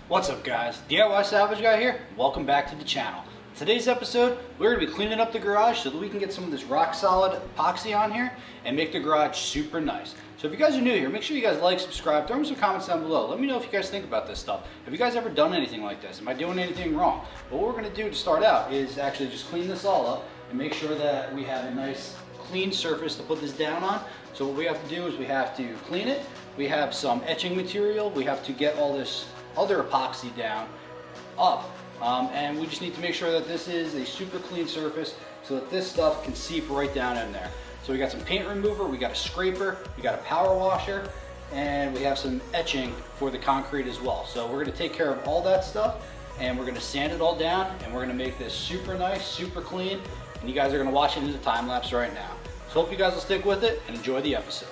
What's up guys, DIY Salvage Guy here. Welcome back to the channel. Today's episode, we're going to be cleaning up the garage so that we can get some of this rock solid epoxy on here and make the garage super nice. So if you guys are new here, make sure you guys like, subscribe, throw me some comments down below. Let me know if you guys think about this stuff. Have you guys ever done anything like this? Am I doing anything wrong? But what we're going to do to start out is actually just clean this all up and make sure that we have a nice clean surface to put this down on. So what we have to do is we have to clean it. We have some etching material. We have to get all this other epoxy down up, and we just need to make sure that this is a super clean surface so that this stuff can seep right down in there. So we got some paint remover, we got a scraper, we got a power washer, and we have some etching for the concrete as well. So we're going to take care of all that stuff and we're going to sand it all down and we're going to make this super nice, super clean, and you guys are going to watch it in the time lapse right now. So hope you guys will stick with it and enjoy the episode.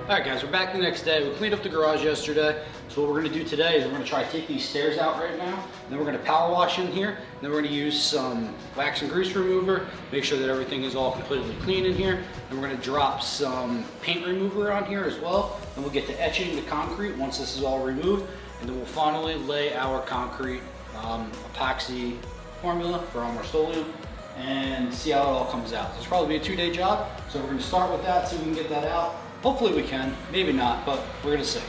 Alright guys, we're back the next day. We cleaned up the garage yesterday. So what we're going to do today is we're going to try to take these stairs out right now. And then we're going to power wash in here. And then we're going to use some wax and grease remover. Make sure that everything is all completely clean in here. And we're going to drop some paint remover on here as well. And we'll get to etching the concrete once this is all removed. And then we'll finally lay our concrete epoxy formula for our Rust-Oleum and see how it all comes out. So it's probably be a 2-day job. So we're going to start with that, see if we can get that out. Hopefully we can, maybe not, but we're gonna see.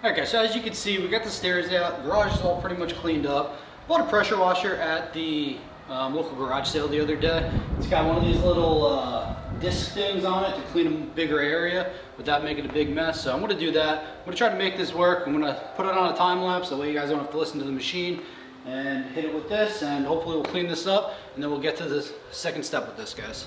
Alright guys, so as you can see, we got the stairs out, the garage is all pretty much cleaned up. Bought a pressure washer at the local garage sale the other day. It's got one of these little disc things on it to clean a bigger area without making a big mess. So I'm going to do that. I'm going to try to make this work. I'm going to put it on a time lapse, that way you guys don't have to listen to the machine, and hit it with this, and hopefully we'll clean this up, and then we'll get to the second step with this, guys.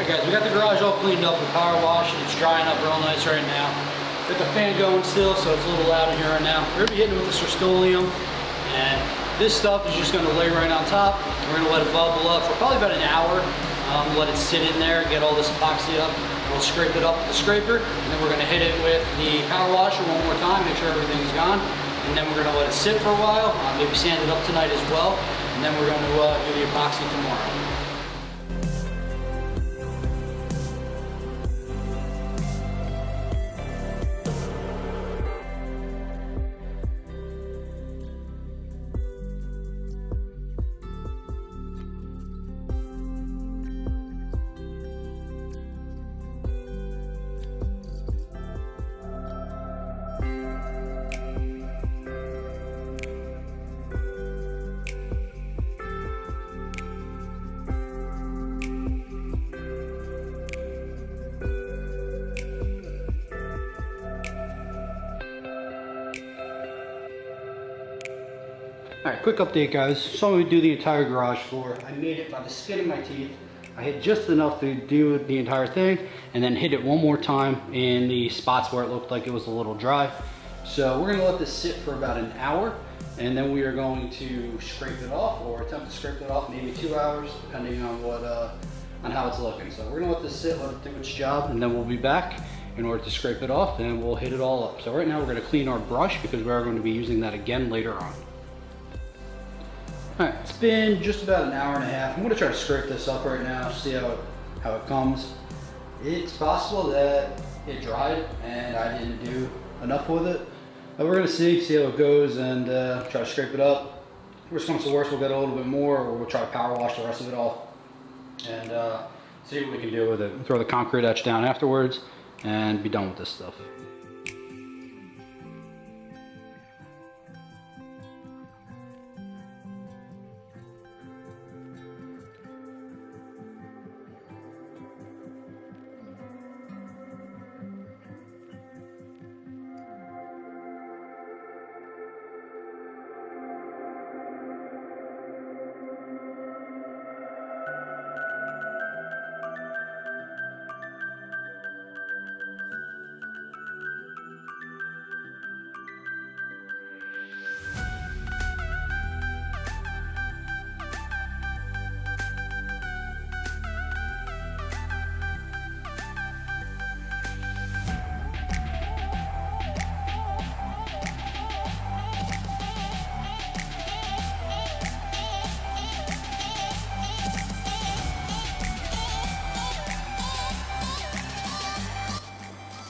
Guys, we got the garage all cleaned up with power wash and it's drying up real nice right now. Got the fan going still, so it's a little loud in here right now. We're gonna be hitting it with this Rust-Oleum, and this stuff is just gonna lay right on top. We're gonna let it bubble up for probably about an hour. Let it sit in there, get all this epoxy up. We'll scrape it up with the scraper, and then we're gonna hit it with the power washer one more time, make sure everything's gone. And then we're gonna let it sit for a while, maybe sand it up tonight as well. And then we're gonna do the epoxy tomorrow. Alright, quick update guys. Saw me do the entire garage floor. I made it by the skin of my teeth. I hit just enough to do the entire thing and then hit it one more time in the spots where it looked like it was a little dry. So we're gonna let this sit for about an hour, and then we are going to scrape it off, or attempt to scrape it off, maybe 2 hours, depending on what on how it's looking. So we're gonna let this sit, let it do its job, and then we'll be back in order to scrape it off, and we'll hit it all up. So right now we're gonna clean our brush because we are going to be using that again later on. All right, it's been just about an hour and a half. I'm gonna try to scrape this up right now, see how it comes. It's possible that it dried and I didn't do enough with it. But we're gonna see how it goes and try to scrape it up. Worst comes to worst, we'll get a little bit more, or we'll try to power wash the rest of it off and see what we can do with it. Throw the concrete etch down afterwards and be done with this stuff.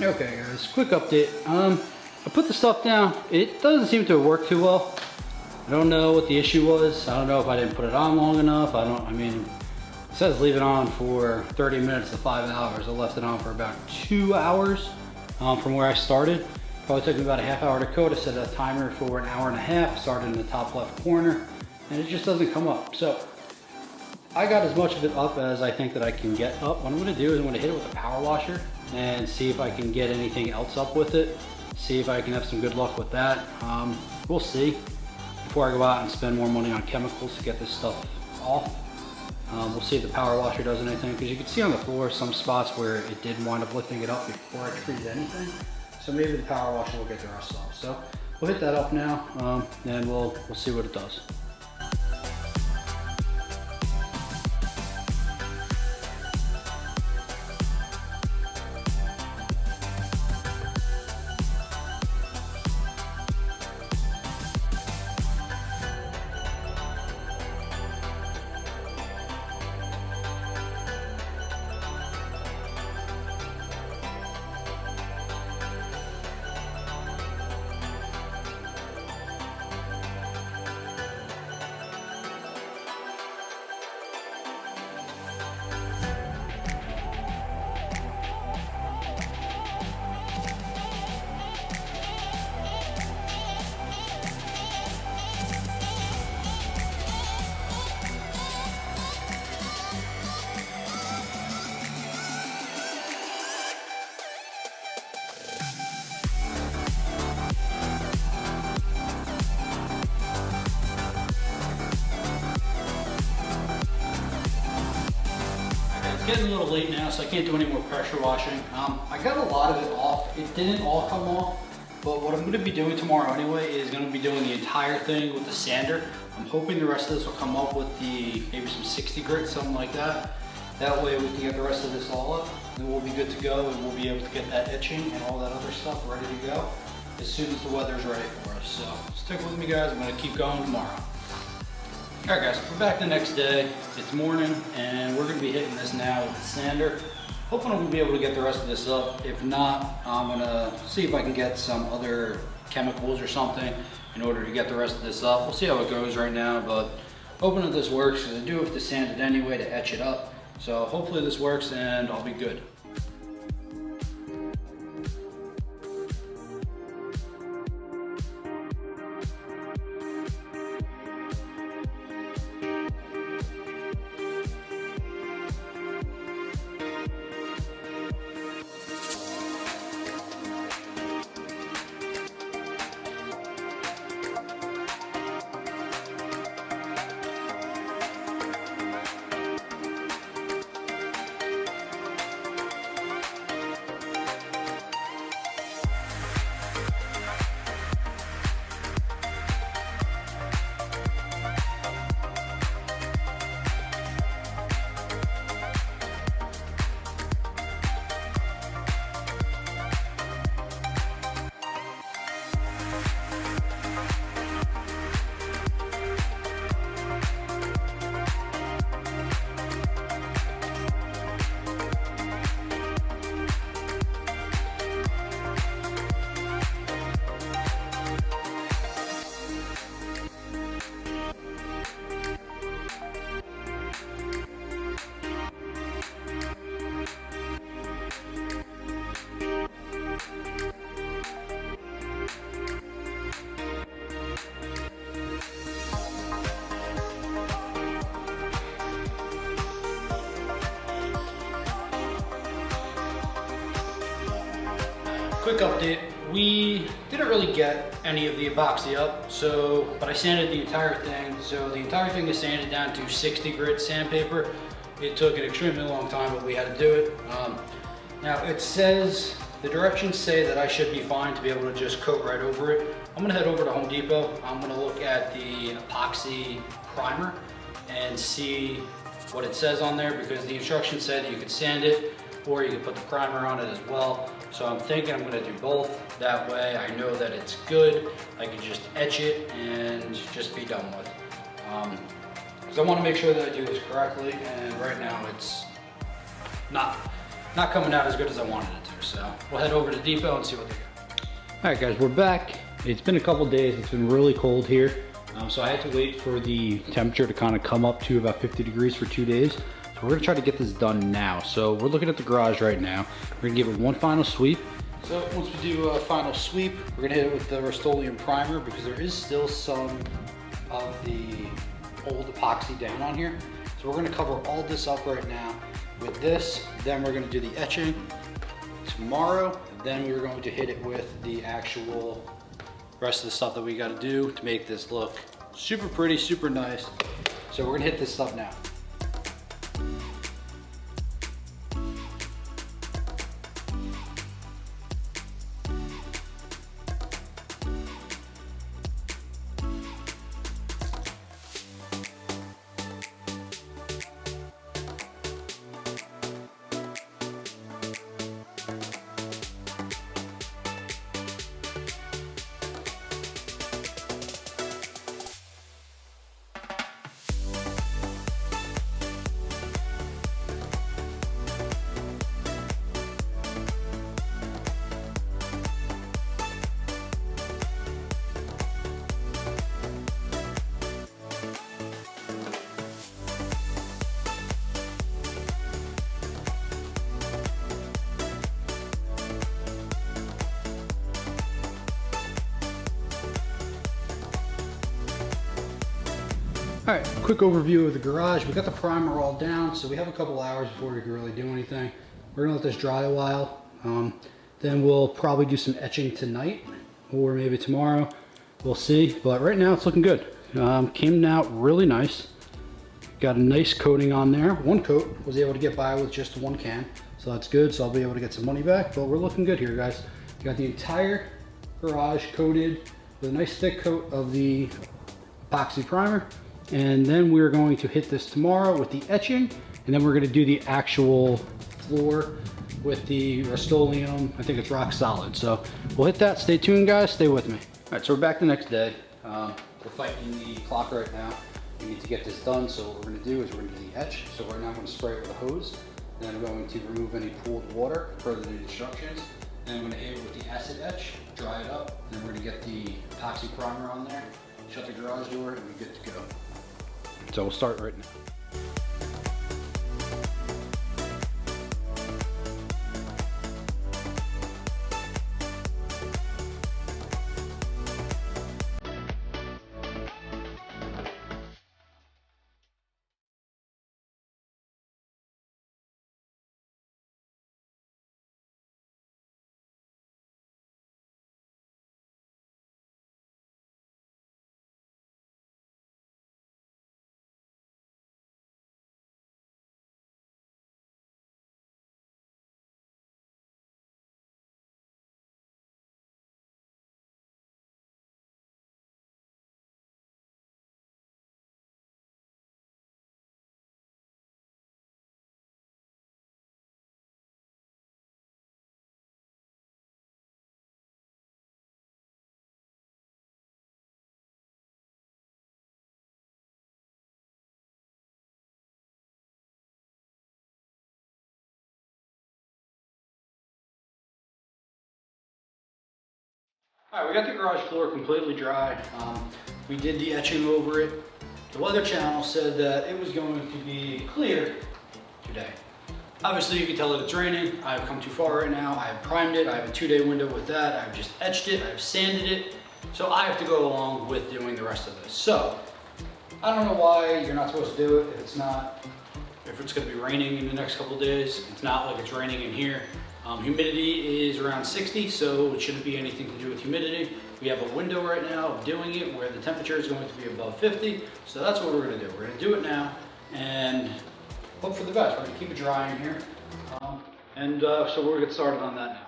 Okay guys, quick update. I put the stuff down. It doesn't seem to work too well. I don't know what the issue was. I don't know if I didn't put it on long enough. I mean, it says leave it on for 30 minutes to 5 hours. I left it on for about 2 hours from where I started. Probably took me about a half hour to coat. I set a timer for an hour and a half, started in the top left corner, and it just doesn't come up. So I got as much of it up as I think that I can get up. What I'm gonna do is I'm gonna hit it with a power washer and see if I can get anything else up with it. See if I can have some good luck with that. We'll see before I go out and spend more money on chemicals to get this stuff off. We'll see if the power washer does anything, because you can see on the floor some spots where it did wind up lifting it up before I treated anything. So maybe the power washer will get the rest off. So we'll hit that up now, and we'll see what it does. Getting a little late now, so I can't do any more pressure washing. I got a lot of it off. It didn't all come off, but what I'm going to be doing tomorrow anyway is going to be doing the entire thing with the sander. I'm hoping the rest of this will come up with maybe some 60 grit, something like that. That way we can get the rest of this all up, and we'll be good to go, and we'll be able to get that etching and all that other stuff ready to go as soon as the weather's ready for us. So stick with me guys, I'm going to keep going tomorrow. Alright guys, we're back the next day. It's morning and we're going to be hitting this now with the sander. Hoping we'll be able to get the rest of this up. If not, I'm going to see if I can get some other chemicals or something in order to get the rest of this up. We'll see how it goes right now, but hoping that this works, because I do have to sand it anyway to etch it up. So hopefully this works and I'll be good. quick update. We didn't really get any of the epoxy up, but I sanded the entire thing. So the entire thing is sanded down to 60 grit sandpaper. It took an extremely long time, but we had to do it. Now it says, the directions say that I should be fine to be able to just coat right over it. I'm gonna head over to Home Depot. I'm gonna look at the epoxy primer and see what it says on there, because the instructions said that you could sand it or you could put the primer on it as well. So I'm thinking I'm gonna do both. That way I know that it's good. I can just etch it and just be done with. Because I wanna make sure that I do this correctly, and right now it's not coming out as good as I wanted it to. So we'll head over to Depot and see what they got. All right guys, we're back. It's been a couple days. It's been really cold here. So I had to wait for the temperature to kind of come up to about 50 degrees for 2 days. So we're gonna try to get this done now. So we're looking at the garage right now. We're gonna give it one final sweep. So once we do a final sweep, we're gonna hit it with the Rust-Oleum primer, because there is still some of the old epoxy down on here. So we're gonna cover all this up right now with this. Then we're gonna do the etching tomorrow. Then we're going to hit it with the actual rest of the stuff that we gotta do to make this look super pretty, super nice. So we're gonna hit this stuff now. All right, quick overview of the garage. We got the primer all down, so we have a couple hours before we can really do anything. We're gonna let this dry a while. Then we'll probably do some etching tonight or maybe tomorrow. We'll see, but right now it's looking good. Came out really nice. Got a nice coating on there. One coat, was able to get by with just one can, so that's good. So I'll be able to get some money back, but we're looking good here, guys. Got the entire garage coated with a nice thick coat of the epoxy primer. And then we're going to hit this tomorrow with the etching, and then we're going to do the actual floor with the Rust-Oleum. I think it's rock solid. So we'll hit that. Stay tuned, guys. Stay with me. All right, so we're back the next day. We're fighting the clock right now. We need to get this done. So what we're going to do is we're going to do the etch. So right now I'm going to spray it with a hose. Then I'm going to remove any pooled water per the instructions. Then I'm going to hit it with the acid etch, dry it up, and then we're going to get the epoxy primer on there, shut the garage door, and we're good to go. So we'll start right now. All right, we got the garage floor completely dry. We did the etching over it. The Weather Channel said that it was going to be clear today. Obviously, you can tell that it's raining. I've come too far right now. I have primed it. I have a 2-day window with that. I've just etched it. I've sanded it. So I have to go along with doing the rest of this. So I don't know why you're not supposed to do it if it's not, if it's going to be raining in the next couple of days. It's not like it's raining in here. Humidity is around 60, so it shouldn't be anything to do with humidity. We have a window right now of doing it where the temperature is going to be above 50, so that's what we're going to do. We're going to do it now and hope for the best. We're going to keep it dry in here, so we'll get started on that now.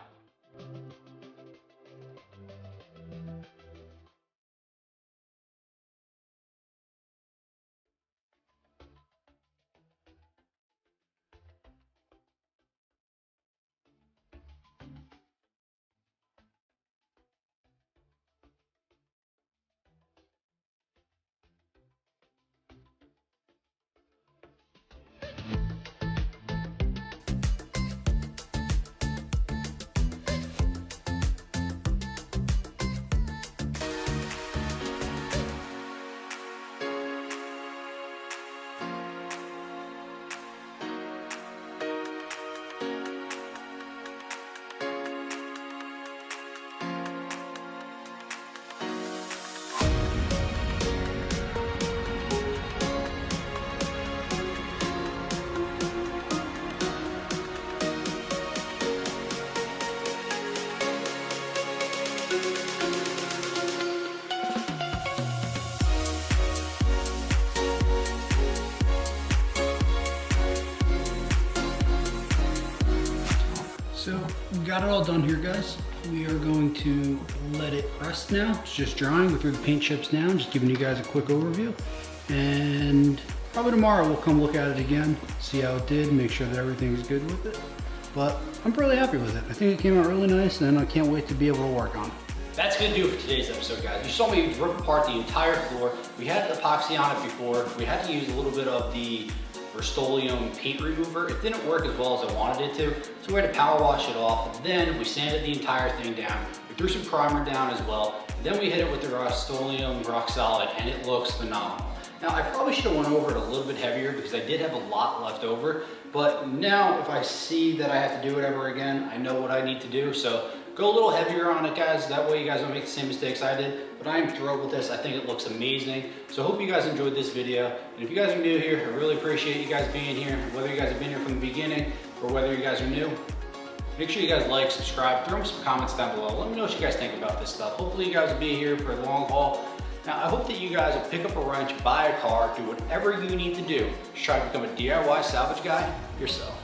So we got it all done here, guys. We are going to let it rest now. It's just drying. We threw the paint chips down, just giving you guys a quick overview. And probably tomorrow we'll come look at it again, see how it did, make sure that everything's good with it. But I'm really happy with it. I think it came out really nice, and I can't wait to be able to work on it. That's gonna do it for today's episode, guys. You saw me rip apart the entire floor. We had epoxy on it before. We had to use a little bit of the Rust-Oleum paint remover. It didn't work as well as I wanted it to, so we had to power wash it off. And then we sanded the entire thing down. We threw some primer down as well. And then we hit it with the Rust-Oleum Rock Solid, and it looks phenomenal. Now, I probably should have went over it a little bit heavier because I did have a lot left over, but now if I see that I have to do it ever again, I know what I need to do. So go a little heavier on it, guys. That way you guys don't make the same mistakes I did. But I am thrilled with this. I think it looks amazing. So I hope you guys enjoyed this video. And if you guys are new here, I really appreciate you guys being here. Whether you guys have been here from the beginning or whether you guys are new, make sure you guys like, subscribe, throw me some comments down below. Let me know what you guys think about this stuff. Hopefully you guys will be here for the long haul. Now, I hope that you guys will pick up a wrench, buy a car, do whatever you need to do to try to become a DIY salvage guy yourself.